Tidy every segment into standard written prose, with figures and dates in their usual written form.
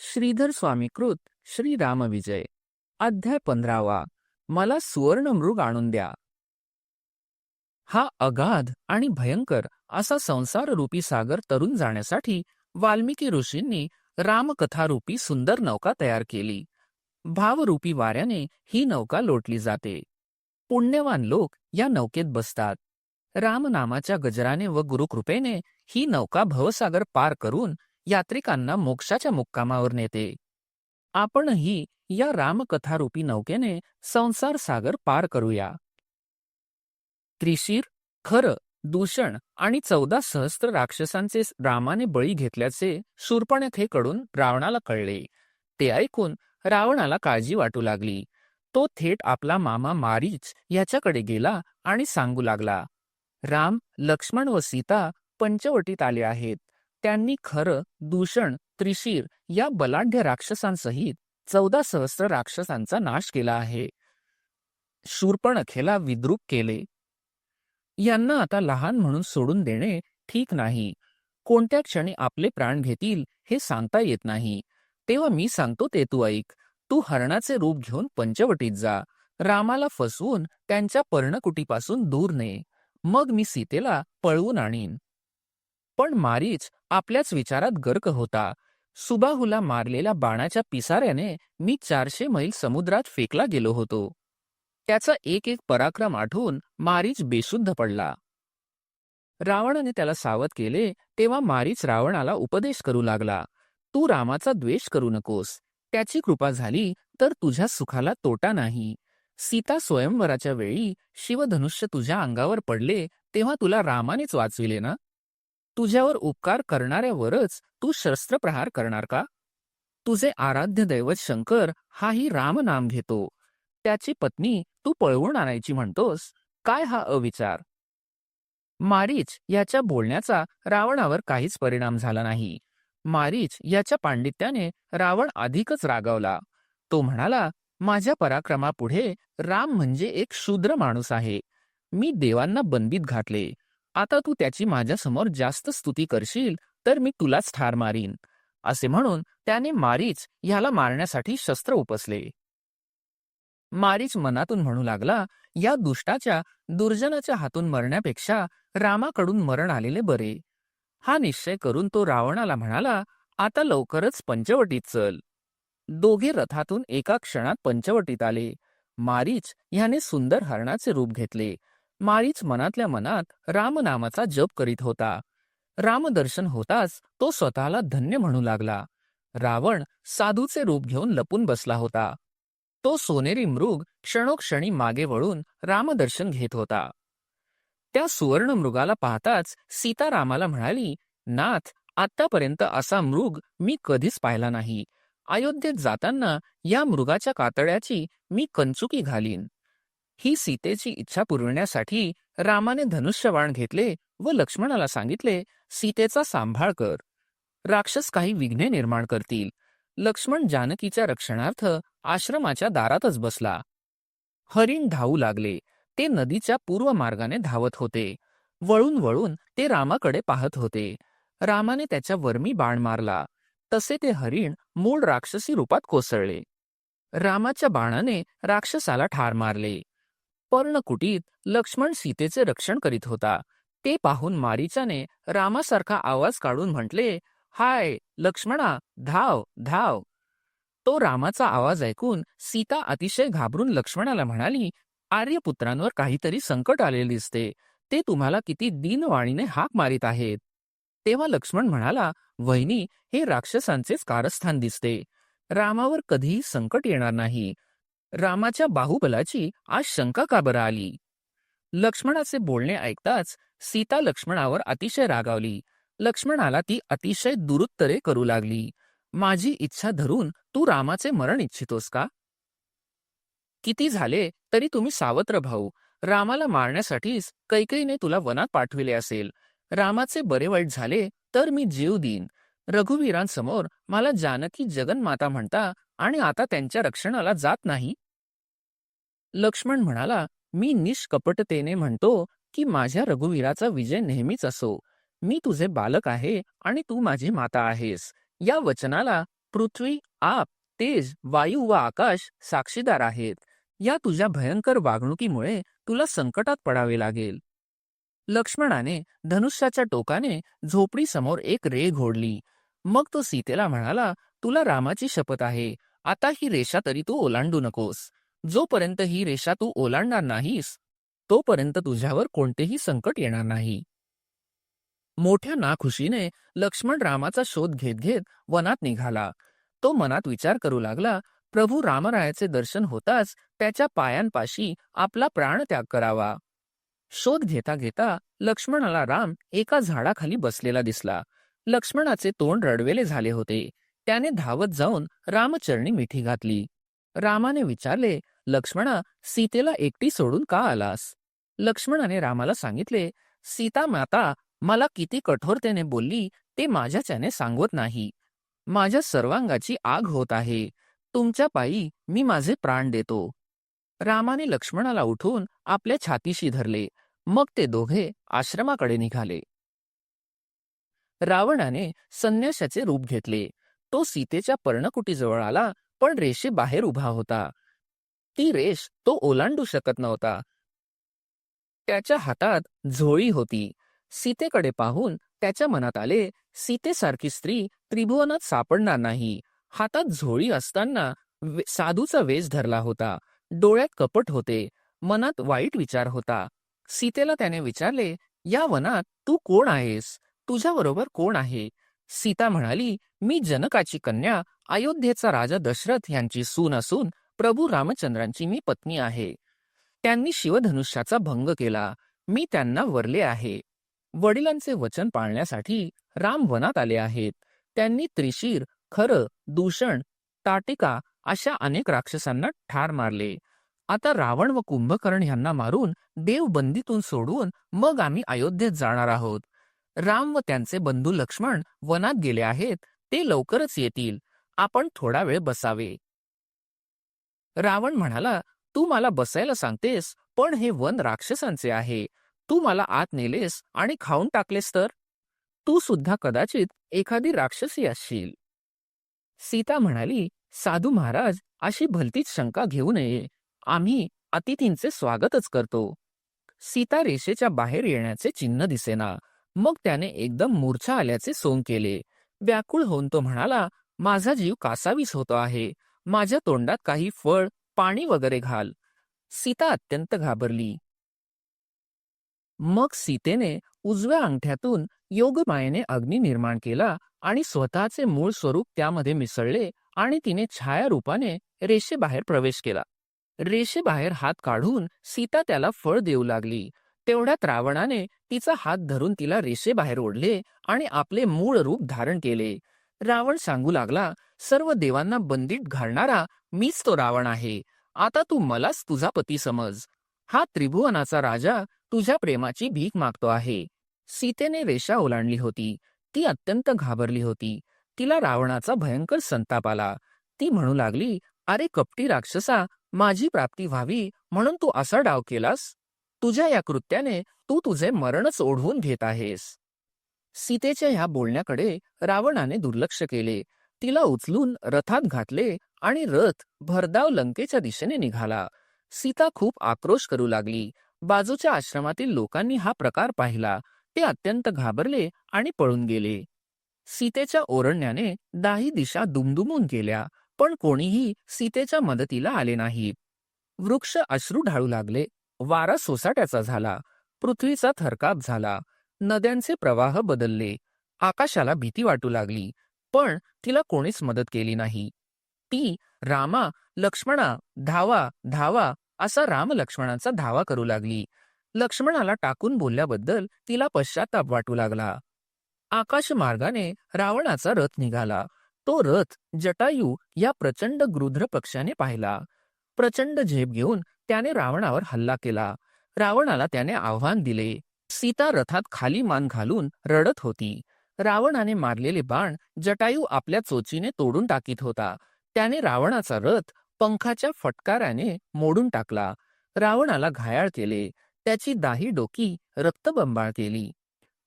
श्रीधर स्वामीकृत श्री रामविजय अध्याय 15वा. मला सुवर्णमृग आणून द्या. हा अगाध आणि भयंकर असा संसाररूपी सागर तरून जाण्यासाठी वाल्मिकी ऋषींनी रामकथारूपी सुंदर नौका तयार केली. भावरूपी वाऱ्याने ही नौका लोटली जाते. पुण्यवान लोक या नौकेत बसतात. रामनामाच्या गजराने व गुरुकृपेने ही नौका भवसागर पार करून यात्रिकांना मोक्षाच्या मुक्कामावर नेते. आपणही या रामकथारूपी नौकेने संसार सागर पार करूया. त्रिशीर, खर, दूषण आणि 14 सहस्त्र राक्षसांचे रामाने बळी घेतल्याचे शूर्पणखेकडून रावणाला कळले. ते ऐकून रावणाला काळजी वाटू लागली. तो थेट आपला मामा मारीच याच्याकडे गेला आणि सांगू लागला, राम, लक्ष्मण व सीता पंचवटीत आले आहेत. त्यांनी खर, दूषण, त्रिशीर या बलाढ्य राक्षसांसहित 14 सहस्त्र राक्षसांचा नाश केला आहे. शूर्पणखेला विद्रूप केले. यांना आता लहान म्हणून सोडून देणे ठीक नाही. कोणत्या क्षणी आपले प्राण घेतील हे सांगता येत नाही. तेव्हा मी सांगतो ते तू ऐक. तू हरणाचे रूप घेऊन पंचवटीत जा. रामाला फसवून त्यांच्या पर्णकुटीपासून दूर ने. मग मी सीतेला पळवून आणीन. पण मारीच आपल्याच विचारात गर्क होता. सुबाहूला मारलेल्या बाणाच्या पिसाऱ्याने मी 400 मैल समुद्रात फेकला गेलो होतो. त्याचा एक एक पराक्रम आठवून मारीच बेशुद्ध पडला. रावणाने त्याला सावध केले तेव्हा मारीच रावणाला उपदेश करू लागला, तू रामाचा द्वेष करू नकोस. त्याची कृपा झाली तर तुझ्या सुखाला तोटा नाही. सीता स्वयंवराच्या वेळी शिवधनुष्य तुझ्या अंगावर पडले तेव्हा तुला रामानेच वाचविले ना. तुझ्यावर उपकार करणाऱ्यावरच तू शस्त्रप्रहार करणार का? तुझे आराध्य दैवत शंकर हाही रामनाम घेतो. त्याची पत्नी तू पळवून आणायची म्हणतोस. काय हा अविचार? मारीच याच्या बोलण्याचा रावणावर काहीच परिणाम झाला नाही. मारीच याच्या पांडित्याने रावण अधिकच रागावला. तो म्हणाला, माझ्या पराक्रमापुढे राम म्हणजे एक शूद्र माणूस आहे. मी देवांना बंदीत घातले. आता तू त्याची माझ्यासमोर जास्त स्तुती करशील तर मी तुलाच ठार मारीन. असे म्हणून त्याने मारीच ह्याला मारण्यासाठी शस्त्र उपसले. मारीच मनातून म्हणू लागला, या दुष्टाच्या दुर्जनाच्या हातून मरण्यापेक्षा रामाकडून मरण आलेले बरे. हा निश्चय करून तो रावणाला म्हणाला, आता लवकरच पंचवटीत चल. दोघे रथातून एका क्षणात पंचवटीत आले. मारीच ह्याने सुंदर हरणाचे रूप घेतले. मारीच मनातल्या मनात रामनामाचा जप करीत होता. रामदर्शन होताच तो स्वतःला धन्य म्हणू लागला. रावण साधूचे रूप घेऊन लपून बसला होता. तो सोनेरी मृग क्षणोक्षणी मागे वळून रामदर्शन घेत होता. त्या सुवर्ण मृगाला पाहताच सीता रामाला म्हणाली, नाथ, आतापर्यंत असा मृग मी कधीच पाहिला नाही. अयोध्येत जाताना या मृगाच्या कातड्याची मी कंचुकी घालीन. ही सीतेची इच्छा पुरविण्यासाठी रामाने धनुष्यबाण घेतले व लक्ष्मणाला सांगितले, सीतेचा सांभाळ कर. राक्षस काही विघ्ने निर्माण करतील. लक्ष्मण जानकीच्या रक्षणार्थ आश्रमाच्या दारातच बसला. हरिण धावू लागले. ते नदीच्या पूर्व मार्गाने धावत होते. वळून वळून ते रामाकडे पाहत होते. रामाने त्याच्या वर्मी बाण मारला. तसे ते हरिण मूळ राक्षसी रूपात कोसळले. रामाच्या बाणाने राक्षसाला ठार मारले. पर्णकुटीत लक्ष्मण सीतेचे रक्षण करीत होता. ते पाहून मारीचाने रामासारखा आवाज काढून म्हटले, हाय लक्ष्मणा, धाव धाव. तो रामाचा आवाज ऐकून सीता अतिशय घाबरून लक्ष्मणाला म्हणाली, आर्यपुत्रांवर काहीतरी संकट आलेले दिसते. ते तुम्हाला किती दीनवाणीने हाक मारित आहेत. तेव्हा लक्ष्मण म्हणाला, वहिनी, हे राक्षसांचेच कारस्थान दिसते. रामावर कधीही संकट येणार नाही. रामाच्या बाहुबलाची आज शंका का बरं आली? लक्ष्मणाचे बोलणे ऐकताच सीता लक्ष्मणावर अतिशय रागावली. लक्ष्मणाला ती अतिशय दुरुत्तरे करू लागली. माझी इच्छा धरून तू रामाचे मरण इच्छितोस का? किती झाले तरी तुम्ही सावत्र भाऊ. रामाला मारण्यासाठीच कैकेयीने तुला वनात पाठविले असेल. रामाचे बरे वाईट झाले तर मी जीव देईन. रघुवीरांसमोर मला जानकी जगन्माता म्हणता आणि आता त्यांच्या रक्षणाला जात नाही. लक्ष्मण म्हणाला, मी निष्कपटतेने म्हणतो की माझ्या रघुवीराचा विजय नेहमीच असो. मी तुझे बालक आहे आणि तू माझी माता आहेस. या वचनाला पृथ्वी, आप, तेज, वायू व आकाश साक्षीदार आहेत. या तुझ्या भयंकर वागणुकीमुळे तुला संकटात पडावे लागेल. लक्ष्मणाने धनुष्याच्या टोकाने झोपडीसमोर एक रेघ ओढली. मग तो सीतेला म्हणाला, तुला रामाची शपथ आहे, आता ही रेषा तरी तू ओलांडू नकोस. जोपर्यंत ही रेषा तू ओलांडणार नाहीस, तोपर्यंत तुझ्यावर कोणतेही संकट येणार नाही. मोठ्या नाखुशीने लक्ष्मण रामाचा शोध घेत घेत वनात निघाला. तो मनात विचार करू लागला, प्रभू रामरायाचे दर्शन होताच त्याच्या पायांपाशी आपला प्राणत्याग करावा. शोध घेता घेता लक्ष्मणाला राम एका झाडाखाली बसलेला दिसला. लक्ष्मणाचे तोंड रडवेले झाले होते. त्याने धावत जाऊन रामचरणी मिठी घातली. रामाने विचारले, लक्ष्मणा, सीतेला एकटी सोडून का आलास? लक्ष्मणाने रामाला सांगितले, सीता माता मला किती कठोरतेने बोलली ते माझ्याच्याने सांगवत नाही. माझ्या सर्वांगाची आग होत आहे. तुमच्या पायी मी माझे प्राण देतो. रामाने लक्ष्मणाला उठून आपल्या छातीशी धरले. मग ते दोघे आश्रमाकडे निघाले. रावणाने संन्याशाचे रूप घेतले. तो सीतेच्या पर्णकुटीजवळ आला, पण रेषेबाहेर उभा होता. ती रेष तो ओलांडू शकत नव्हता. त्याच्या हातात झोळी होती. सीतेकडे पाहून त्याच्या मनात आले, सीतेसारखी स्त्री त्रिभुवनात सापडणार नाही. हातात झोळी असताना साधूचा वेश धरला होता. डोळ्यात कपट होते. मनात वाईट विचार होता. सीतेला त्याने विचारले, या वनात तू कोण आहेस? तुझ्याबरोबर कोण आहे? सीता म्हणाली, मी जनकाची कन्या, अयोध्येचा राजा दशरथ यांची सून असून प्रभू रामचंद्रांची मी पत्नी आहे. त्यांनी शिवधनुष्याचा भंग केला. मी त्यांना वरले आहे. वडिलांचे वचन पाळण्यासाठी राम वनात आले आहेत. त्यांनी त्रिशीर, खर, दूषण, ताटिका अशा अनेक राक्षसांना ठार मारले. आता रावण व कुंभकर्ण यांना मारून देव बंदीतून सोडवून मग आम्ही अयोध्येत जाणार आहोत. राम व त्यांचे बंधू लक्ष्मण वनात गेले आहेत. ते लवकरच येतील. आपण थोडा वेळ बसावे. रावण म्हणाला, तू मला बसायला सांगतेस, पण हे वन राक्षसांचे आहे. तू मला आत नेलेस आणि खाऊन टाकलेस तर? तू सुद्धा कदाचित एखादी राक्षसी असशील. सीता म्हणाली, साधू महाराज, अशी भलतीच शंका घेऊ नये. आम्ही अतिथींचे स्वागतच करतो. सीता रेषेच्या बाहेर येण्याचे चिन्ह दिसेना. मग त्याने एकदम मूर्छा आल्याचे सोंग केले. व्याकुळ होऊन तो म्हणाला, माझा जीव कासावीस होतो आहे. माझ्या तोंडात काही फळ, पाणी वगैरे घाल. सीता अत्यंत घाबरली. मग सीतेने उजव्या अंगठ्यातून योगमायेने अग्नी निर्माण केला आणि स्वतःचे मूळ स्वरूप त्यामध्ये मिसळले आणि तिने छायारूपाने रेषेबाहेर प्रवेश केला. रेषेबाहेर हात काढून सीता त्याला फळ देऊ लागली. तेवढ्यात रावणाने तिचा हात धरून तिला रेषेबाहेर ओढले आणि आपले मूळ रूप धारण केले. रावण सांगू लागला, सर्व देवांना बंदीत घालणारा मीच तो रावण आहे. आता तू मलाच तुझा पती समज. हा त्रिभुवनाचा राजा तुझ्या प्रेमाची भीक मागतो आहे. सीतेने रेषा ओलांडली होती. ती अत्यंत घाबरली होती. तिला रावणाचा भयंकर संताप आला. ती म्हणू लागली, अरे कपटी राक्षसा, माझी प्राप्ती व्हावी म्हणून तू असा डाव केलास? तुझ्या या कृत्याने तू तुझे मरणच ओढवून घेत आहेस. सीतेच्या ह्या बोलण्याकडे रावणाने दुर्लक्ष केले. तिला उचलून रथात घातले आणि रथ भरधाव लंकेच्या दिशेने निघाला. सीता खूप आक्रोश करू लागली. बाजूच्या आश्रमातील लोकांनी हा प्रकार पाहिला. ते अत्यंत घाबरले आणि पळून गेले. सीतेच्या ओरडण्याने दाही दिशा दुमदुमून गेल्या, पण कोणीही सीतेच्या मदतीला आले नाहीत. वृक्ष अश्रू ढाळू लागले. वारा सोसाट्याचा झाला. पृथ्वीचा थरकाप झाला. नद्यांचे प्रवाह बदलले. आकाशाला भीती वाटू लागली, पण तिला कोणीच मदत केली नाही. ती रामा, लक्ष्मणा, धावा धावा असा राम लक्ष्मणांचा धावा करू लागली. लक्ष्मणाला टाकून बोलल्याबद्दल तिला पश्चाताप वाटू लागला. आकाशमार्गाने रावणाचा रथ निघाला. तो रथ जटायू या प्रचंड गृध्र पक्षाने पाहिला. प्रचंड झेप घेऊन त्याने रावणावर हल्ला केला. रावणाला त्याने आव्हान दिले. सीता रथात खाली मान घालून रडत होती. रावणाने मारलेले बाण जटायू आपल्या चोचीने तोडून टाकीत होता. त्याने रावणाचा रथ पंखाच्या फटकाऱ्याने मोडून टाकला. रावणाला घायाळ केले. त्याची दाही डोकी रक्तबंबाळ केली.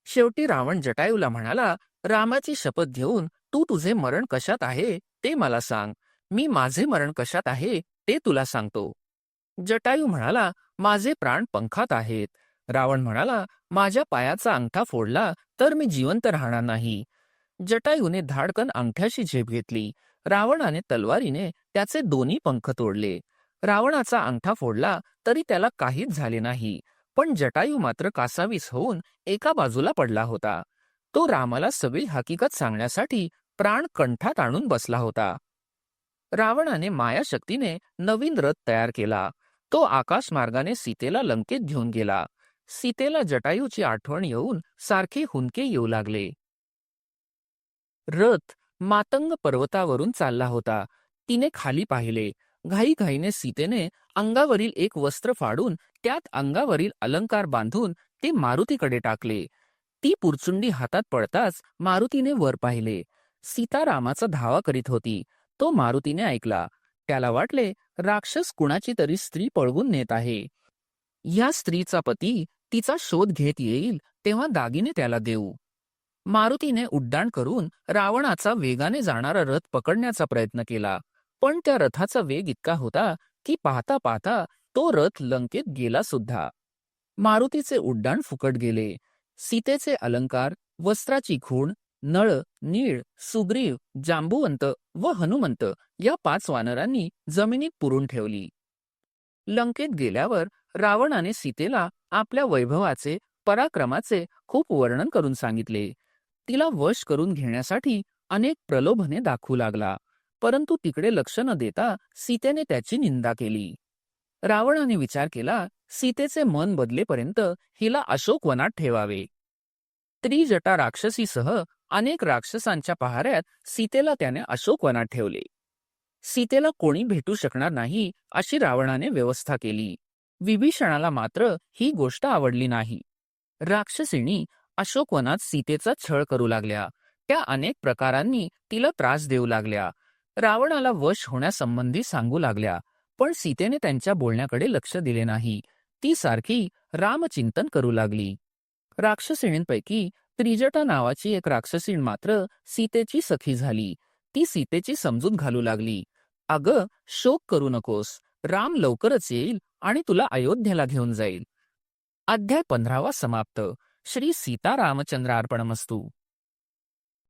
शेवटी रावण जटायूला म्हणाला, रामाची शपथ घेऊन तू तुझे मरण कशात आहे ते मला सांग, मी माझे मरण कशात आहे ते तुला सांगतो. जटायू म्हणाला, माझे प्राण पंखात आहेत. रावण म्हणाला, माझ्या पायाचा अंगठा फोडला तर मी जिवंत राहणार नाही. जटायूने धाडकन अंगठ्याशी झेप घेतली. रावणाने तलवारीने त्याचे दोन्ही पंख तोडले. रावणाचा अंगठा फोडला तरी त्याला काहीच झाले नाही, पण जटायू मात्र कासावीस होऊन एका बाजूला पडला होता. तो रामाला सगळी हकीकत सांगण्यासाठी प्राण कंठात आणून बसला होता. रावणाने मायाशक्तीने नवीन रथ तयार केला. तो आकाशमार्गाने सीतेला लंकेत घेऊन गेला. सीतेला जटायूची आठवण येऊन सारखे हुंदके येऊ लागले. रथ मातंग पर्वतावरून चालला होता. तिने खाली पाहिले. घाईघाईने सीतेने अंगावरील एक वस्त्र फाडून त्यात अंगावरील अलंकार बांधून ते मारुतीकडे टाकले. ती पुरचुंडी हातात पडताच मारुतीने वर पाहिले. सीता रामाचा धावा करीत होती. तो मारुतीने ऐकला. त्याला वाटले, राक्षस कुणाची तरी स्त्री पळवून नेत आहे. या स्त्रीचा पती तिचा शोध घेत येईल तेव्हा दागिने त्याला देऊ. मारुतीने उड्डाण करून रावणाचा वेगाने जाणारा रथ पकडण्याचा प्रयत्न केला, पण त्या रथाचा वेग इतका होता की पाहता पाहता तो रथ लंकेत गेला सुद्धा. मारुतीचे उड्डाण फुकट गेले. सीतेचे अलंकार, वस्त्राची खूण, नळ, नीळ, सुग्रीव, जांबुवंत व हनुमंत या 5 वानरांनी जमिनीत पुरून ठेवली. लंकेत गेल्यावर रावणाने सीतेला आपल्या वैभवाचे, पराक्रमाचे खूप वर्णन करून सांगितले. तिला वश करून घेण्यासाठी अनेक प्रलोभने दाखवू लागला, परंतु तिकडे लक्ष न देता सीतेने त्याची निंदा केली. रावणाने विचार केला, सीतेचे मन बदलेपर्यंत हिला अशोकवनात ठेवावे. त्रिजटा राक्षसीसह अनेक राक्षसांच्या पहाऱ्यात सीतेला त्याने अशोकवनात ठेवले. सीतेला कोणी भेटू शकणार नाही अशी रावणाने व्यवस्था केली. विभीषणाला मात्र ही गोष्ट आवडली नाही. राक्षसिणी अशोकवनात सीतेचा छळ करू लागल्या. त्या अनेक प्रकारांनी तिला त्रास देऊ लागल्या. रावणाला वश होण्यासंबंधी सांगू लागल्या, पण सीतेने त्यांच्या बोलण्याकडे लक्ष दिले नाही. ती सारखी रामचिंतन करू लागली. राक्षसिणींपैकी त्रिजटा नावाची एक राक्षसीण मात्र सीतेची सखी झाली. ती सीतेची समजूत घालू लागली. अगं, शोक करू नकोस, राम लवकरच येईल आणि तुला अयोध्येला घेऊन जाईल. अध्याय 15 समाप्त. श्री सीतारामचंद्रार्पणमस्तु.